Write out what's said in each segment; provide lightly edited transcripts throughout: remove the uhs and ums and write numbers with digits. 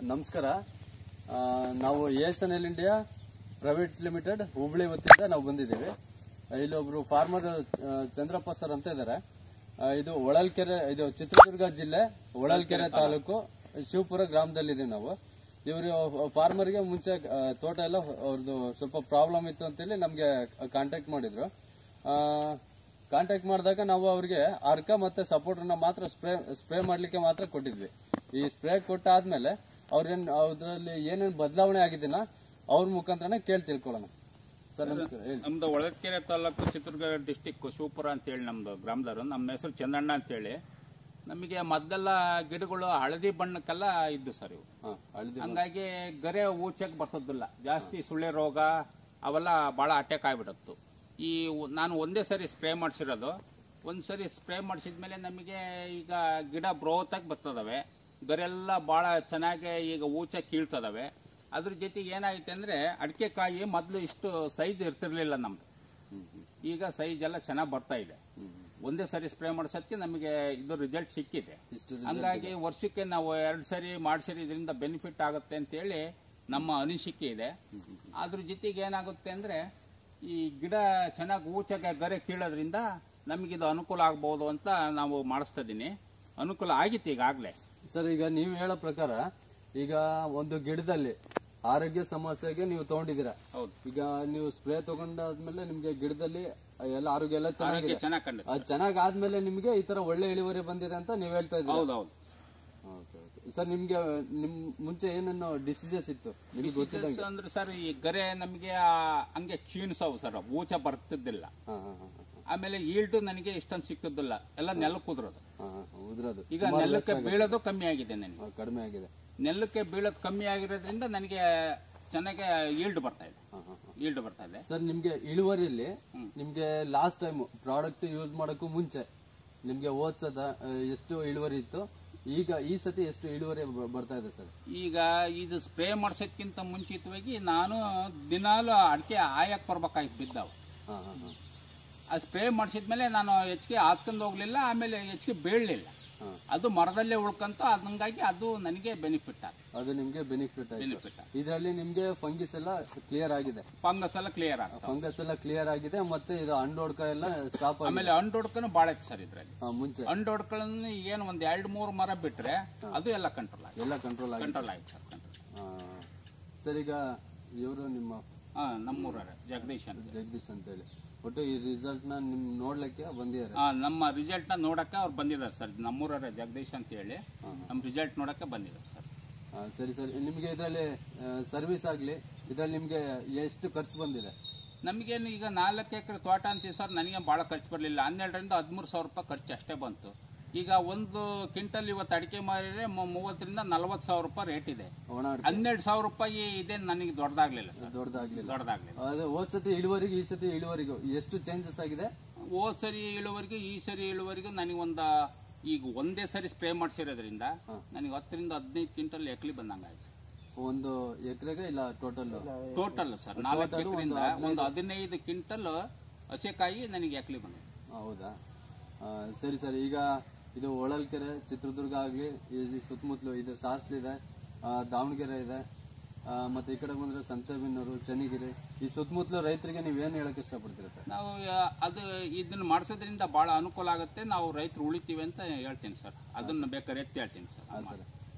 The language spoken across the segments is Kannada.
ನಮಸ್ಕಾರ. ನಾವು ASNL India private limited Hubli ವತಿಯಿಂದ ನಾವು ಬಂದಿದ್ದೀವಿ. ಇಲ್ಲೊಬ್ರು ಫಾರ್ಮರ್ ಚಂದ್ರಪ್ಪ ಸರ್ ಅಂತ ಇದ್ದಾರೆ. ಇದು ಹೊಳಲ್ಕೆರೆ, ಇದು ಚಿತ್ರದುರ್ಗ ಜಿಲ್ಲೆ ಹೊಳಲ್ಕೆರೆ ತಾಲೂಕು ಶಿವಪುರ ಗ್ರಾಮದಲ್ಲಿದ್ದೀವಿ ನಾವು. ಇವರು ಫಾರ್ಮರ್ಗೆ ಮುಂಚೆ ತೋಟ ಎಲ್ಲ ಅವ್ರದ್ದು ಸ್ವಲ್ಪ ಪ್ರಾಬ್ಲಮ್ ಇತ್ತು ಅಂತೇಳಿ ನಮಗೆ ಕಾಂಟ್ಯಾಕ್ಟ್ ಮಾಡಿದ್ರು. ಕಾಂಟ್ಯಾಕ್ಟ್ ಮಾಡಿದಾಗ ನಾವು ಅವ್ರಿಗೆ ಅರ್ಕ ಮತ್ತೆ ಸಪೋರ್ಟರ್ನ ಮಾತ್ರ ಸ್ಪ್ರೇ ಮಾಡ್ಲಿಕ್ಕೆ ಮಾತ್ರ ಕೊಟ್ಟಿದ್ವಿ. ಈ ಸ್ಪ್ರೇ ಕೊಟ್ಟಾದ್ಮೇಲೆ ಅದ್ರಲ್ಲಿ ಏನೇನು ಬದಲಾವಣೆ ಆಗಿದ್ದೀನ ಅವ್ರ ಮುಖಾಂತರನೇ ಕೇಳಿ ತಿಳ್ಕೊಳ್ಳೋಣ. ಸರ್ ನಮಸ್ಕಾರ. ನಮ್ದು ಹೊಳಲ್ಕೆರೆ ತಾಲೂಕು ಚಿತ್ರದುರ್ಗ ಡಿಸ್ಟಿಕ್ ಶಿವಪುರ ಅಂತೇಳಿ ನಮ್ದು ಗ್ರಾಮದವರು. ನಮ್ಮ ಹೆಸರು ಚಂದಣ್ಣ ಅಂತೇಳಿ. ನಮಗೆ ಮೊದಲೆಲ್ಲ ಗಿಡಗಳು ಹಳದಿ ಬಣ್ಣಕ್ಕೆಲ್ಲ ಇದ್ದು ಸರ್ ಇವು. ಹಂಗಾಗಿ ಗರೆ ಊಚಕ್ ಬರ್ತದಿಲ್ಲ, ಜಾಸ್ತಿ ಸುಳ್ಳೆ ರೋಗ ಅವೆಲ್ಲ ಬಹಳ ಅಟ್ಯಾಕ್ ಆಗ್ಬಿಡತ್ತು. ನಾನು ಒಂದೇ ಸರಿ ಸ್ಪ್ರೇ ಮಾಡಿಸಿರೋದು. ಒಂದ್ಸರಿ ಸ್ಪ್ರೇ ಮಾಡಿಸಿದ್ಮೇಲೆ ನಮಗೆ ಈಗ ಗಿಡ ಗ್ರೋತ್ ಆಗಿ ಬರ್ತದವೆ, ಗರೆಲ್ಲ ಬಹಳ ಚೆನ್ನಾಗಿ ಈಗ ಊಚ ಕೀಳ್ತದವೆ. ಅದ್ರ ಜೊತೆಗೆ ಏನಾಯ್ತು ಅಂದ್ರೆ ಅಡಿಕೆ ಕಾಯಿ ಮೊದಲು ಇಷ್ಟು ಸೈಜ್ ಇರ್ತಿರ್ಲಿಲ್ಲ ನಮ್ದು, ಈಗ ಸೈಜ್ ಎಲ್ಲ ಚೆನ್ನಾಗಿ ಬರ್ತಾ ಇದೆ. ಒಂದೇ ಸರಿ ಸ್ಪ್ರೇ ಮಾಡಿಸೋದಕ್ಕೆ ನಮಗೆ ಇದು ರಿಸಲ್ಟ್ ಸಿಕ್ಕಿದೆ. ಹಂಗಾಗಿ ವರ್ಷಕ್ಕೆ ನಾವು 2 ಸರಿ ಮಾಡಿಸಿರಿ ಇದರಿಂದ ಬೆನಿಫಿಟ್ ಆಗುತ್ತೆ ಅಂತೇಳಿ ನಮ್ಮ ಅನಿಸಿಕೆ ಇದೆ. ಅದ್ರ ಜೊತೆಗೆ ಏನಾಗುತ್ತೆ ಅಂದ್ರೆ ಈ ಗಿಡ ಚೆನ್ನಾಗಿ ಊಚಕ್ಕೆ ಗರೆ ಕೀಳೋದ್ರಿಂದ ನಮಗಿದು ಅನುಕೂಲ ಆಗ್ಬಹುದು ಅಂತ ನಾವು ಮಾಡಿಸ್ತಾ ಇದೀನಿ. ಅನುಕೂಲ ಆಗಿತ್ತು ಈಗಾಗಲೇ. ಸರ್, ಈಗ ನೀವು ಹೇಳೋ ಪ್ರಕಾರ ಈಗ ಒಂದು ಗಿಡದಲ್ಲಿ ಆರೋಗ್ಯ ಸಮಸ್ಯೆಗೆ ನೀವು ತಗೊಂಡಿದ್ದೀರಾ. ಹೌದು. ಈಗ ನೀವು ಸ್ಪ್ರೇ ತಗೊಂಡಾದ್ಮೇಲೆ ನಿಮ್ಗೆ ಗಿಡದಲ್ಲಿ ಎಲ್ಲ ಆರೋಗ್ಯ ಎಲ್ಲ ಚೆನ್ನಾಗಿದೆ. ಚೆನ್ನಾಗಿ ಚೆನ್ನಾಗ್ ಆದ್ಮೇಲೆ ನಿಮ್ಗೆ ಈ ತರ ಒಳ್ಳೆ ಇಳುವರಿ ಬಂದಿದೆ ಅಂತ ನೀವು ಹೇಳ್ತಾ ಇದ್ದೀರಾ. ಹೌದೌದು. ಸರ್, ನಿಮ್ಗೆ ಮುಂಚೆ ಏನೇನು ಡಿಸೀಸಸ್ ಇತ್ತು ನಿಮ್ಗೆ ಗೊತ್ತಿದ್ದಂಗೆ? ಅಂದ್ರೆ ಸರ್ ಈ ಗರೆ ನಮಗೆ ಹಂಗೆ ಕ್ಷೀಣಿಸವು ಸರ್, ಊಚ ಬರ್ತಿದ್ದಿಲ್ಲ. ಆಮೇಲೆ ಈಲ್ಡು ನನಗೆ ಇಷ್ಟೊಂದು ಸಿಕ್ತಿದ್ದಿಲ್ಲ, ಎಲ್ಲ ನೆಲಕ್ಕೆ ಉದುರೋದು. ಈಗ ನೆಲಕ್ಕೆ ಬೀಳೋದು ಕಮ್ಮಿ ಆಗಿದೆ, ನನಗೆ ಕಡಿಮೆ ಆಗಿದೆ. ನೆಲಕ್ಕೆ ಬೀಳೋದು ಕಮ್ಮಿ ಆಗಿರೋದ್ರಿಂದ ನನಗೆ ಚೆನ್ನಾಗಿ ಈಲ್ಡ್ ಬರ್ತಾ ಇದೆ. ಸರ್, ನಿಮ್ಗೆ ಇಳುವರಿಯಲ್ಲಿ ನಿಮ್ಗೆ ಲಾಸ್ಟ್ ಟೈಮ್ ಪ್ರಾಡಕ್ಟ್ ಯೂಸ್ ಮಾಡಕ್ಕೂ ಮುಂಚೆ ನಿಮ್ಗೆ ಹೋದ್ಸದ ಎಷ್ಟು ಇಳುವರಿ ಇತ್ತು, ಈಗ ಈ ಸತಿ ಎಷ್ಟು ಇಳುವರಿ ಬರ್ತಾ ಇದೆ ಸರ್? ಈಗ ಇದು ಸ್ಪ್ರೇ ಮಾಡ್ಸೋದ್ಕಿಂತ ಮುಂಚಿತವಾಗಿ ನಾನು ದಿನಾಲು ಅಡಿಕೆ ಆಯಕ್ ಬರ್ಬೇಕಾಯ್ತು ಬಿದ್ದಾವ. ಆ ಸ್ಪ್ರೇ ಮಾಡಿಸಿದ್ಮೇಲೆ ನಾನು ಹೆಚ್ಚಿಗೆ ಹಾಕ್ಕೊಂಡು ಹೋಗ್ಲಿಲ್ಲ, ಆಮೇಲೆ ಹೆಚ್ಚಿಗೆ ಬೀಳಲಿಲ್ಲ. ಅದು ಮರದಲ್ಲೇ ಉಳ್ಕಂತ, ಹಂಗಾಗಿ ಅದು ನನಗೆ ಬೆನಿಫಿಟ್ ಅದು ನಿಮ್ಗೆ ಬೆನಿಫಿಟ್ ಇದರಲ್ಲಿ ನಿಮ್ಗೆ ಫಂಗಸ್ ಎಲ್ಲ ಕ್ಲಿಯರ್ ಆಗಿದೆ. ಫಂಗಸ್ ಎಲ್ಲ ಕ್ಲಿಯರ್ ಆಗಿದೆ. ಮತ್ತೆ ಇದು ಅಂಡೋಡ್ಕ ಎಲ್ಲ ಸ್ಟಾಪ್. ಆಮೇಲೆ ಅಂಡೋಡ್ಕನು ಬಾಳ ಇತ್ತು ಸರ್ ಇದ್ರಲ್ಲಿ. ಮುಂಚೆ ಅಂಡೋಡ್ಕಳನ್ನು ಏನು ಒಂದ್ 2-3 ಮರ ಬಿಟ್ರೆ ಅದು ಎಲ್ಲ ಕಂಟ್ರೋಲ್ ಆಯ್ತು ಸರ್. ಈಗ ಇವರು ನಿಮ್ಮ ನಮ್ಮೂರ ಜಗದೀಶ್ ಅಂತ ಹೇಳಿ ಒಟ್ಟು ಈ ರಿಸಲ್ಟ್ ನ ನಿಮ್ ನೋಡ್ಲಿಕ್ಕೆ ಬಂದಿದ್ದಾರೆ. ನಮ್ಮ ರಿಸಲ್ಟ್ ನ ನೋಡಕ್ಕೆ ಅವ್ರು ಬಂದಿದ್ದಾರೆ ಸರ್. ನಮ್ಮೂರ ಜಗದೀಶ್ ಅಂತ ಹೇಳಿ ನಮ್ ರಿಸಲ್ಟ್ ನೋಡಕ್ಕೆ ಬಂದಿದ್ದಾರೆ ಸರ್. ಸರಿ. ನಿಮ್ಗೆ ಇದರಲ್ಲಿ ಸರ್ವಿಸ್ ಆಗ್ಲಿ, ಇದ್ರಲ್ಲಿ ನಿಮ್ಗೆ ಎಷ್ಟು ಖರ್ಚು ಬಂದಿದೆ? ನಮಗೇನು ಈಗ 4 ಎಕರೆ ತೋಟ ಅಂತೀವಿ ಸರ್, ನನಗೆ ಬಹಳ ಖರ್ಚು ಬರಲಿಲ್ಲ. 12,000 ರಿಂದ 13,000 ರೂಪಾಯಿ ಖರ್ಚು ಅಷ್ಟೇ ಬಂತು. ಈಗ ಒಂದು ಕ್ವಿಂಟಲ್ ಇವತ್ತು ಅಡಿಕೆ ಮಾರಿದ್ರೆ 30,000 ರಿಂದ 40,000 ರೂಪಾಯಿ ರೇಟ್ ಇದೆ. 12,000 ರೂಪಾಯಿ ಇದೆ. ನನಗೆ ದೊಡ್ಡದಾಗ್ಲಿಲ್ಲ ಸರ್, ದೊಡ್ಡದಾಗ್ಲಿಲ್ಲ. ಹೋದ್ ಸತಿ ಇಳುವರಿಗೆ ಈ ಸತಿ ಇಳುವರಿಗೂ ಎಷ್ಟು ಚೇಂಜಸ್ ಆಗಿದೆ? ಹೋದ್ ಸರಿ ಇಳುವರಿಗೂ ಈ ಸರಿ ಇಳುವರಿಗೂ ನನಗೆ ಈಗ ಒಂದೇ ಸರಿ ಸ್ಪ್ರೇ ಮಾಡಿಸಿರೋದ್ರಿಂದ ನನಗೆ 10 ರಿಂದ 15 ಕ್ವಿಂಟಲ್ ಎಕ್ಲಿ ಬಂದಂಗಾಯ್ತು. ಒಂದು ಎಕರೆಗೆ ಇಲ್ಲ ಟೋಟಲ್ ಸರ್ 4 ಎಕರೆಯಿಂದ ಒಂದು 15 ಕ್ವಿಂಟಲ್ ಹಸೆಕಾಯಿ ನನಗೆ ಎಕ್ಲಿ ಬಂದ. ಹೌದಾ? ಸರಿ. ಈಗ ಇದು ಹೊಳಲ್ಕೆರೆ, ಚಿತ್ರದುರ್ಗ ಆಗ್ಲಿ, ಈ ಸುತ್ತಮುತ್ತಲು ಇದು ಸಾಸ್ಲಿದೆ, ದಾವಣಗೆರೆ ಇದೆ, ಮತ್ತೆ ಈ ಕಡೆ ಬಂದ್ರೆ ಸಂತೆಬೆನ್ನೂರು, ಚನ್ನಗಿರಿ, ಈ ಸುತ್ತಮುತ್ತಲು ರೈತರಿಗೆ ನೀವೇನು ಹೇಳಕ್ ಇಷ್ಟಪಡ್ತೀರಾ ಸರ್? ನಾವು ಇದನ್ನ ಮಾಡಿಸೋದ್ರಿಂದ ಬಹಳ ಅನುಕೂಲ ಆಗುತ್ತೆ, ನಾವು ರೈತರು ಉಳಿತೀವಿ ಅಂತ ಹೇಳ್ತೀನಿ ಸರ್. ಅದನ್ನ ಬೇಕಾದ್ರೆ ಎತ್ತಿ ಹೇಳ್ತೀನಿ ಸರ್.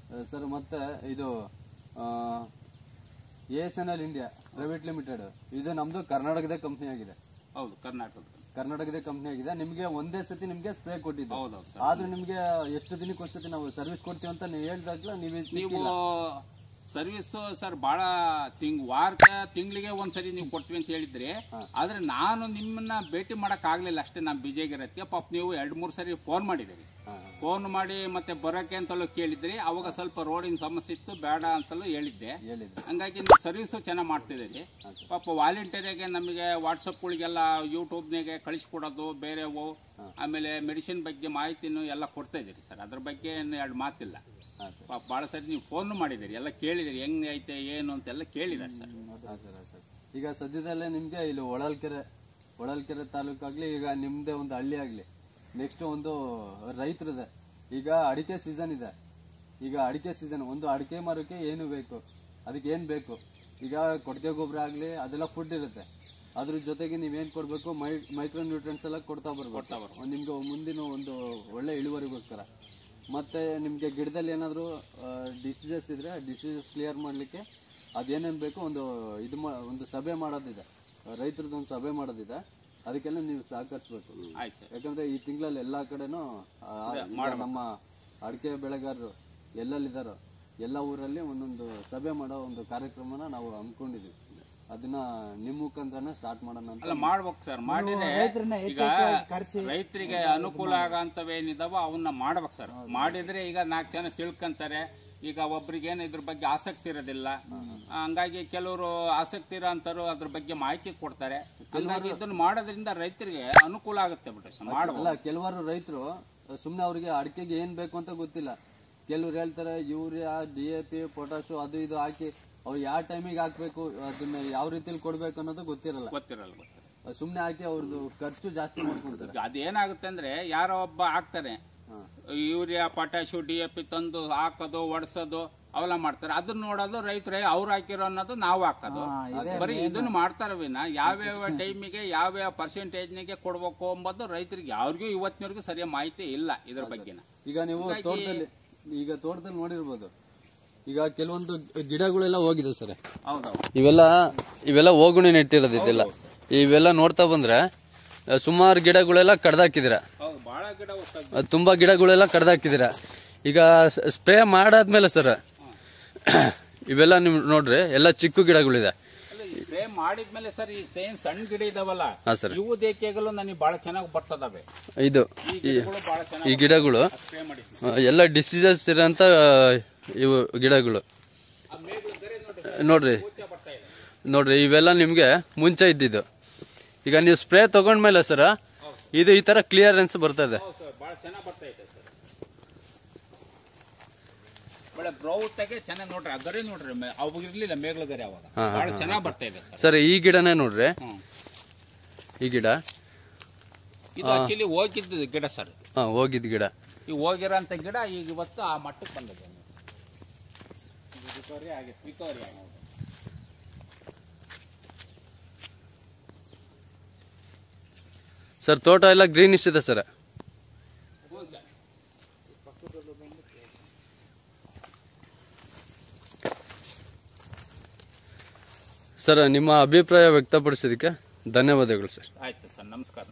ಸರ್, ಮತ್ತೆ ಇದು ASNL ಇಂಡಿಯಾ ಪ್ರೈವೇಟ್ ಲಿಮಿಟೆಡ್, ಇದು ನಮ್ದು ಕರ್ನಾಟಕದ ಕಂಪನಿ ಆಗಿದೆ. ಹೌದು, ಕರ್ನಾಟಕದ ಕಂಪನಿ ಆಗಿದೆ. ನಿಮ್ಗೆ ಒಂದೇ ಸತಿ ನಿಮ್ಗೆ ಸ್ಪ್ರೇ ಕೊಟ್ಟಿದ್ದು, ಆದ್ರೆ ನಿಮ್ಗೆ ಎಷ್ಟು ದಿನಕ್ಕೆ ಒಂದ್ಸತಿ ನಾವು ಸರ್ವಿಸ್ ಕೊಡ್ತೀವಿ ಅಂತ ನೀವು ಹೇಳಿದಾಗ್ಲೂ ನೀವು ಸರ್ವಿಸ್ ಸರ್ ಬಹಳ ತಿಂಗಳಿಗೆ ಒಂದ್ಸರಿ ನೀವು ಕೊಡ್ತೀವಿ ಅಂತ ಹೇಳಿದ್ರಿ. ಆದ್ರೆ ನಾನು ನಿಮ್ಮನ್ನ ಭೇಟಿ ಮಾಡಕ್ ಆಗ್ಲಿಲ್ಲ ಅಷ್ಟೇ, ನಾನು ಬಿಜಿ ಆಗಿರೋದಕ್ಕೆ. ಪಾಪ ನೀವು 2-3 ಸರಿ ಫೋನ್ ಮಾಡಿದಿರಿ. ಫೋನ್ ಮಾಡಿ ಮತ್ತೆ ಬರೋಕೆ ಅಂತಲೂ ಕೇಳಿದ್ರಿ. ಅವಾಗ ಸ್ವಲ್ಪ ರೋಡಿನ ಸಮಸ್ಯೆ ಇತ್ತು, ಬೇಡ ಅಂತಲೂ ಹೇಳಿದ್ದೆ. ಹಂಗಾಗಿ ನೀವು ಸರ್ವಿಸ್ ಚೆನ್ನಾಗಿ ಮಾಡ್ತಿದ್ದೀರಿ. ಪಾಪ ವಾಲಂಟಿಯರಿಗೆ ನಮಗೆ ವಾಟ್ಸಪ್ಗಳಿಗೆಲ್ಲ ಯೂಟ್ಯೂಬ್ನಾಗೆ ಕಳಿಸ್ಕೊಡೋದು ಬೇರೆವು, ಆಮೇಲೆ ಮೆಡಿಸಿನ್ ಬಗ್ಗೆ ಮಾಹಿತಿನೂ ಎಲ್ಲ ಕೊಡ್ತಾ ಇದೀರಿ ಸರ್. ಅದ್ರ ಬಗ್ಗೆ 2 ಮಾತಿಲ್ಲ. ಬಹಳ ಸರಿ ನೀವು ಫೋನ್ ಮಾಡಿದಿರಿ, ಎಲ್ಲ ಕೇಳಿದಿರಿ, ಹೆಂಗ್ ಐತೆ ಏನು ಅಂತೆಲ್ಲ ಕೇಳಿದಾರೆ ಸರ್. ಈಗ ಸದ್ಯದಲ್ಲೇ ನಿಮ್ಗೆ ಇಲ್ಲಿ ಹೊಳಲ್ಕೆರೆ ತಾಲೂಕಾಗ್ಲಿ, ಈಗ ನಿಮ್ದೇ ಒಂದು ಹಳ್ಳಿ ಆಗ್ಲಿ, ನೆಕ್ಸ್ಟ್ ಒಂದು ರೈತರದೆ ಈಗ ಅಡಿಕೆ ಸೀಸನ್ ಇದೆ. ಈಗ ಅಡಿಕೆ ಸೀಸನ್, ಒಂದು ಅಡಿಕೆ ಮರಕ್ಕೆ ಏನು ಬೇಕು, ಅದಕ್ಕೆ ಏನ್ ಬೇಕು, ಈಗ ಕೊಟ್ಟಿಗೆ ಗೊಬ್ಬರ ಆಗ್ಲಿ ಅದೆಲ್ಲ ಫುಡ್ ಇರುತ್ತೆ, ಅದ್ರ ಜೊತೆಗೆ ನೀವೇನ್ ಕೊಡ್ಬೇಕು, ಮೈಕ್ರೋ ನ್ಯೂಟ್ರಿಯೆಂಟ್ಸ್ ಎಲ್ಲ ಕೊಡ್ತಾ ಬರ್ಬೇಕು ನಿಮ್ಗೆ ಮುಂದಿನ ಒಂದು ಒಳ್ಳೆ ಇಳುವರಿಗೋಸ್ಕರ. ಮತ್ತೆ ನಿಮ್ಗೆ ಗಿಡದಲ್ಲಿ ಏನಾದ್ರು ಡಿಸೀಸಸ್ ಇದ್ರೆ ಡಿಸೀಸಸ್ ಕ್ಲಿಯರ್ ಮಾಡ್ಲಿಕ್ಕೆ ಅದೇನೇನ್ ಬೇಕು ಒಂದು ಸಭೆ ಮಾಡೋದಿದೆ, ರೈತರದ್ದು ಒಂದು ಸಭೆ ಮಾಡೋದಿದೆ, ಅದಕ್ಕೆಲ್ಲ ನೀವು ಸಹಕರಿಸಬೇಕು. ಯಾಕಂದ್ರೆ ಈ ತಿಂಗಳಲ್ಲಿ ಎಲ್ಲಾ ಕಡೆನೂ ನಮ್ಮ ಅಡಿಕೆ ಬೆಳೆಗಾರರು ಎಲ್ಲೆಲ್ಲಿದ್ದಾರೋ ಎಲ್ಲ ಊರಲ್ಲಿ ಒಂದೊಂದು ಸಭೆ ಮಾಡೋ ಒಂದು ಕಾರ್ಯಕ್ರಮನ ನಾವು ಹಮ್ಮಿಕೊಂಡಿದೀವಿ. ಅದನ್ನ ನಿಮ್ ಮುಖಾಂತರನೇ ಸ್ಟಾರ್ಟ್ ಮಾಡೋಣ ಅಂತ ಮಾಡ್ಬೇಕು ಸರ್. ಮಾಡಿದ್ರೆ ಈಗ ರೈತರಿಗೆ ಅನುಕೂಲ ಆಗಂತವೇನಿದಾವ ಅವನ್ನ ಮಾಡ್ಬೇಕು ಸರ್. ಮಾಡಿದ್ರೆ ಈಗ 4 ಜನ ತಿಳ್ಕೊಂತಾರೆ. ಈಗ ಒಬ್ರಿಗೇನು ಇದ್ರ ಬಗ್ಗೆ ಆಸಕ್ತಿ ಇರೋದಿಲ್ಲ, ಹಂಗಾಗಿ ಕೆಲವರು ಆಸಕ್ತಿ ಇರೋ ಅಂತರು ಅದ್ರ ಬಗ್ಗೆ ಮಾಹಿತಿ ಕೊಡ್ತಾರೆ. ಹಂಗಾಗಿ ಇದನ್ನ ಮಾಡೋದ್ರಿಂದ ರೈತರಿಗೆ ಅನುಕೂಲ ಆಗುತ್ತೆ ಬಿಡ್ರಿ ಸರ್. ಮಾಡಲ್ಲ ಕೆಲವರು ರೈತರು ಸುಮ್ನೆ ಅವ್ರಿಗೆ ಅಡಿಕೆಗೆ ಏನ್ ಬೇಕು ಅಂತ ಗೊತ್ತಿಲ್ಲ. ಕೆಲವ್ರು ಹೇಳ್ತಾರೆ ಯೂರಿಯಾ, DAP, ಪೊಟಾಶು ಅದು ಇದು ಹಾಕಿ ಅವ್ರು ಯಾವ ಟೈಮಿಗೆ ಹಾಕ್ಬೇಕು, ಅದನ್ನ ಯಾವ ರೀತಿಲಿ ಕೊಡ್ಬೇಕು ಅನ್ನೋದು ಗೊತ್ತಿರಲ್ಲ. ಸುಮ್ನೆ ಹಾಕಿ ಅವ್ರದ್ದು ಖರ್ಚು ಜಾಸ್ತಿ ಮಾಡ್ಕೊಂತಾರೆ. ಅದೇನಾಗುತ್ತೆ ಅಂದ್ರೆ ಯಾರೋ ಒಬ್ಬ ಹಾಕ್ತಾರೆ, ಯೂರಿಯಾ, ಪೊಟ್ಯಾಶು, DAP ತಂದು ಹಾಕೋದು, ಒಡ್ಸೋದು ಅವೆಲ್ಲ ಮಾಡ್ತಾರೆ. ಅದನ್ನ ನೋಡೋದು ರೈತರೇ ಅವ್ರು ಹಾಕಿರೋ ಅನ್ನೋದು ನಾವು ಹಾಕೋದು. ಬರೀ ಇದನ್ನ ಮಾಡ್ತಾರ ವಿನ ಯಾವ್ಯಾವ ಟೈಮಿಗೆ ಯಾವ್ಯಾವ ಪರ್ಸೆಂಟೇಜ್ನಿಗೆ ಕೊಡ್ಬೇಕು ಎಂಬುದು ರೈತರಿಗೆ ಯಾರಿಗೂ ಇವತ್ತಿನವರೆಗೂ ಸರಿಯಾದ ಮಾಹಿತಿ ಇಲ್ಲ ಇದ್ರ ಬಗ್ಗೆ. ಈಗ ನೀವು ತೋಟದಲ್ಲಿ ನೋಡಿರ್ಬೋದು, ಈಗ ಕೆಲವೊಂದು ಗಿಡಗಳೆಲ್ಲ ಹೋಗಿದೆ ಸರ್. ಇವೆಲ್ಲ ಹೋಗುಣಿ ನೆಟ್ಟಿರೋದಿಲ್ಲ. ಇವೆಲ್ಲ ನೋಡ್ತಾ ಬಂದ್ರೆ ಸುಮಾರು ಗಿಡಗಳೆಲ್ಲ ಕಡ್ದಾಕಿದಿರ, ತುಂಬಾ ಗಿಡಗಳೆಲ್ಲ ಕಡ್ದಾಕಿದಿರ. ಈಗ ಸ್ಪ್ರೇ ಮಾಡಾದ್ಮೇಲೆ ಸರ್ ಇವೆಲ್ಲ ನಿಮ್ ನೋಡ್ರಿ ಎಲ್ಲ ಚಿಕ್ಕ ಗಿಡಗಳಿದೆ. ಸ್ಪ್ರೇ ಮಾಡಿದ್ಮೇಲೆ ಸರ್ ಈ ಸೇಮ್ ಸಣ್ಣ ಗಿಡ ಇದಾವಲ್ಲ ಇವು ದೇಕೆಗಳು ನನಗೆ ಬಹಳ ಚೆನ್ನಾಗಿ ಬರ್ತದವೆ. ಇದು ಈ ಗಿಡಗಳು ಎಲ್ಲ ಡಿಸೀಸಸ್ ಇರೋಂತ ಇವು ಗಿಡಗಳು ನೋಡ್ರಿ ಇವೆಲ್ಲ ನಿಮ್ಗೆ ಮುಂಚೆ ಇದ್ದಿದ್ದು. ಈಗ ನೀವು ಸ್ಪ್ರೇ ತಗೊಂಡ್ಮೇಲೆ ಸರ್ ಇದು ಈ ತರ ಕ್ಲಿಯರೆನ್ಸ್ ಬರ್ತದೆ. ಸರ್ ಈ ಗಿಡನೇ ನೋಡ್ರಿ, ಈ ಗಿಡ ಹೋಗಿದ್ದ ಗಿಡ ಸರ್, ಹೋಗಿದ್ ಗಿಡ, ಈ ಹೋಗಿರೋಂತ ಗಿಡ ಈಗ ಇವತ್ತು ಆ ಮಟ್ಟಕ್ಕೆ ಬಂದಿದೆ. ಸರ್ ತೋಟ ಎಲ್ಲ ಗ್ರೀನಿಶ್ ಇದೆ ಸರ್. ಸರ್ ನಿಮ್ಮ ಅಭಿಪ್ರಾಯ ವ್ಯಕ್ತಪಡಿಸೋದಕ್ಕೆ ಧನ್ಯವಾದಗಳು ಸರ್. ಆಯ್ತು ಸರ್, ನಮಸ್ಕಾರ.